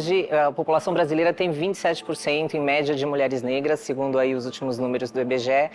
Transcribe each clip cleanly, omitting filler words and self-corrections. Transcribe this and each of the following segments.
hoje a população brasileira tem 27% em média de mulheres negras, segundo aí os últimos números do IBGE.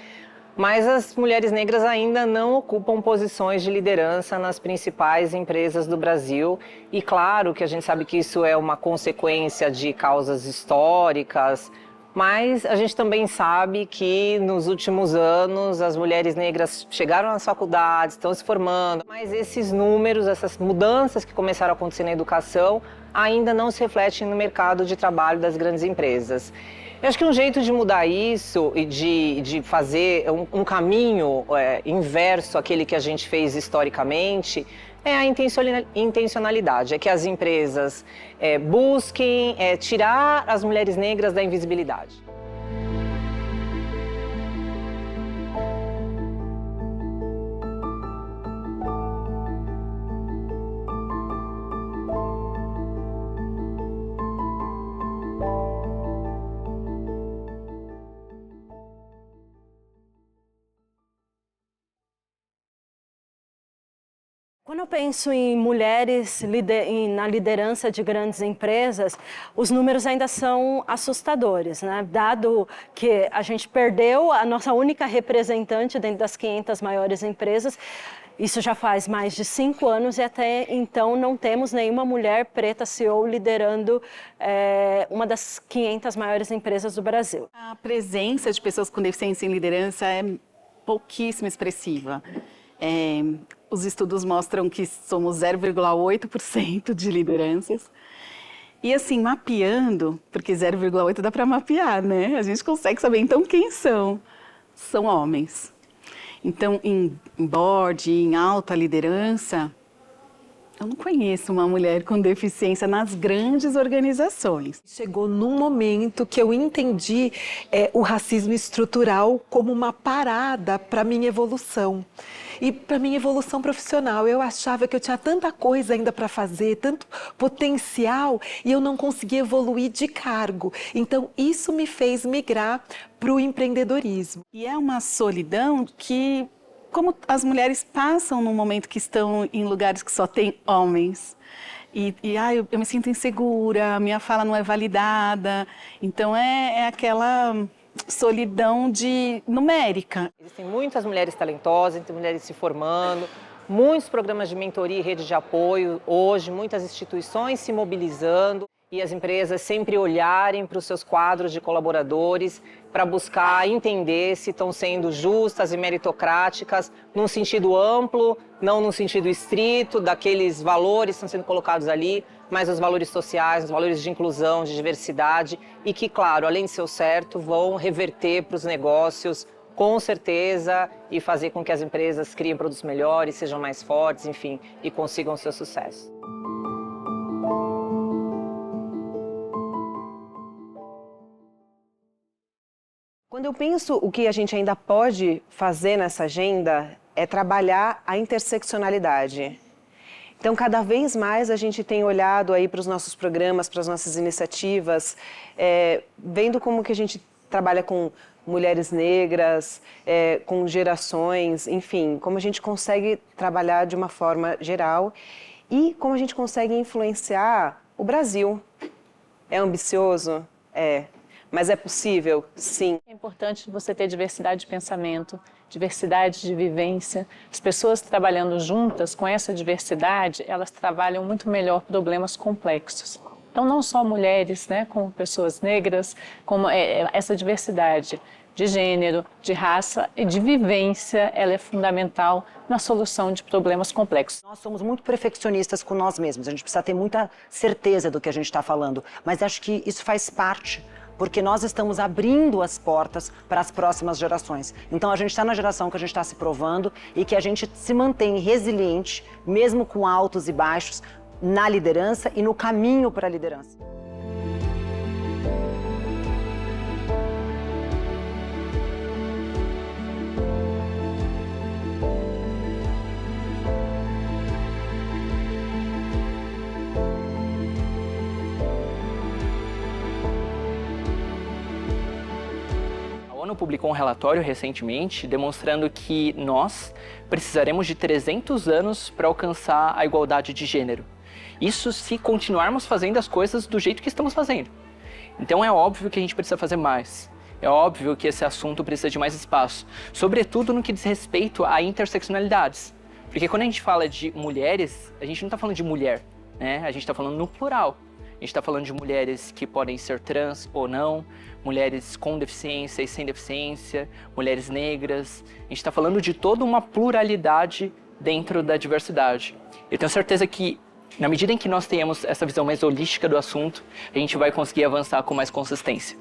Mas as mulheres negras ainda não ocupam posições de liderança nas principais empresas do Brasil. E claro que a gente sabe que isso é uma consequência de causas históricas, mas a gente também sabe que nos últimos anos as mulheres negras chegaram nas faculdades, estão se formando, mas esses números, essas mudanças que começaram a acontecer na educação ainda não se refletem no mercado de trabalho das grandes empresas. Eu acho que um jeito de mudar isso e de fazer um caminho inverso àquele que a gente fez historicamente é a intencionalidade, é que as empresas busquem tirar as mulheres negras da invisibilidade. Quando eu penso em mulheres na liderança de grandes empresas, os números ainda são assustadores, né? Dado que a gente perdeu a nossa única representante dentro das 500 maiores empresas, isso já faz mais de 5 anos e até então não temos nenhuma mulher preta CEO liderando uma das 500 maiores empresas do Brasil. A presença de pessoas com deficiência em liderança é pouquíssimo expressiva. Os estudos mostram que somos 0,8% de lideranças. E assim, mapeando, porque 0,8 dá para mapear, né? A gente consegue saber, então, quem são? São homens. Então, em board, em alta liderança, eu não conheço uma mulher com deficiência nas grandes organizações. Chegou num momento que eu entendi o racismo estrutural como uma parada para a minha evolução. E para minha evolução profissional, eu achava que eu tinha tanta coisa ainda para fazer, tanto potencial, e eu não conseguia evoluir de cargo. Então, isso me fez migrar para o empreendedorismo. E é uma solidão que, como as mulheres passam num momento que estão em lugares que só tem homens, eu me sinto insegura, minha fala não é validada, então é aquela solidão numérica. Existem muitas mulheres talentosas, muitas mulheres se formando, muitos programas de mentoria e rede de apoio hoje, muitas instituições se mobilizando e as empresas sempre olharem para os seus quadros de colaboradores para buscar entender se estão sendo justas e meritocráticas num sentido amplo, não num sentido estrito, daqueles valores que estão sendo colocados ali, mas os valores sociais, os valores de inclusão, de diversidade e que, claro, além de ser o certo, vão reverter para os negócios com certeza e fazer com que as empresas criem produtos melhores, sejam mais fortes, enfim, e consigam o seu sucesso. Quando eu penso o que a gente ainda pode fazer nessa agenda é trabalhar a interseccionalidade. Então, cada vez mais a gente tem olhado aí para os nossos programas, para as nossas iniciativas, vendo como que a gente trabalha com mulheres negras, com gerações, enfim, como a gente consegue trabalhar de uma forma geral e como a gente consegue influenciar o Brasil. É ambicioso? É. Mas é possível? Sim. É importante você ter diversidade de pensamento, diversidade de vivência. As pessoas trabalhando juntas com essa diversidade, elas trabalham muito melhor problemas complexos. Então, não só mulheres, né, como pessoas negras, como essa diversidade de gênero, de raça e de vivência, ela é fundamental na solução de problemas complexos. Nós somos muito perfeccionistas com nós mesmos, a gente precisa ter muita certeza do que a gente está falando, mas acho que isso faz parte, porque nós estamos abrindo as portas para as próximas gerações. Então a gente está na geração que a gente está se provando e que a gente se mantém resiliente, mesmo com altos e baixos, na liderança e no caminho para a liderança. A ONU publicou um relatório recentemente demonstrando que nós precisaremos de 300 anos para alcançar a igualdade de gênero. Isso se continuarmos fazendo as coisas do jeito que estamos fazendo. Então é óbvio que a gente precisa fazer mais. É óbvio que esse assunto precisa de mais espaço, sobretudo no que diz respeito a interseccionalidades. Porque quando a gente fala de mulheres, a gente não está falando de mulher, né? A gente está falando no plural. A gente está falando de mulheres que podem ser trans ou não, mulheres com deficiência e sem deficiência, mulheres negras. A gente está falando de toda uma pluralidade dentro da diversidade. Eu tenho certeza que, na medida em que nós tenhamos essa visão mais holística do assunto, a gente vai conseguir avançar com mais consistência.